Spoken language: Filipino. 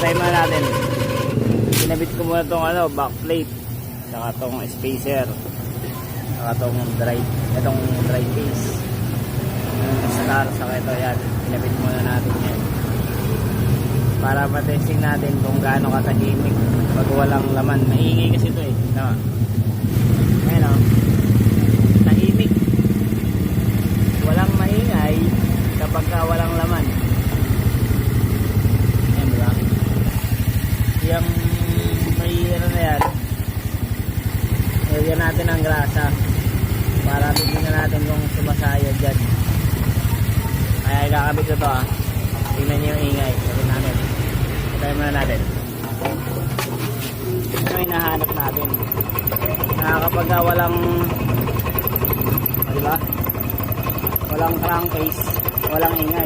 Try muna natin. Kinabit ko muna itong back plate. Saka itong spacer. Saka itong drive case. Yung star, saka ito yan. Kinabit muna natin yan. Para matesting natin kung gaano katahimik pag walang laman. Maingay kasi ito eh. No? Ayan o. Tahimik. Walang maingay kapag walang laman. Ayan diba? Yung may na yan. Lagyan natin ang grasa para tignan natin kung sumasayad dyan. Kaya ikakabit ito tingnan nyo yung ingay. Sabihin natin. Try muna natin. Ito yung hinahanap natin. Kapag walang diba? Walang crankcase, walang ingay.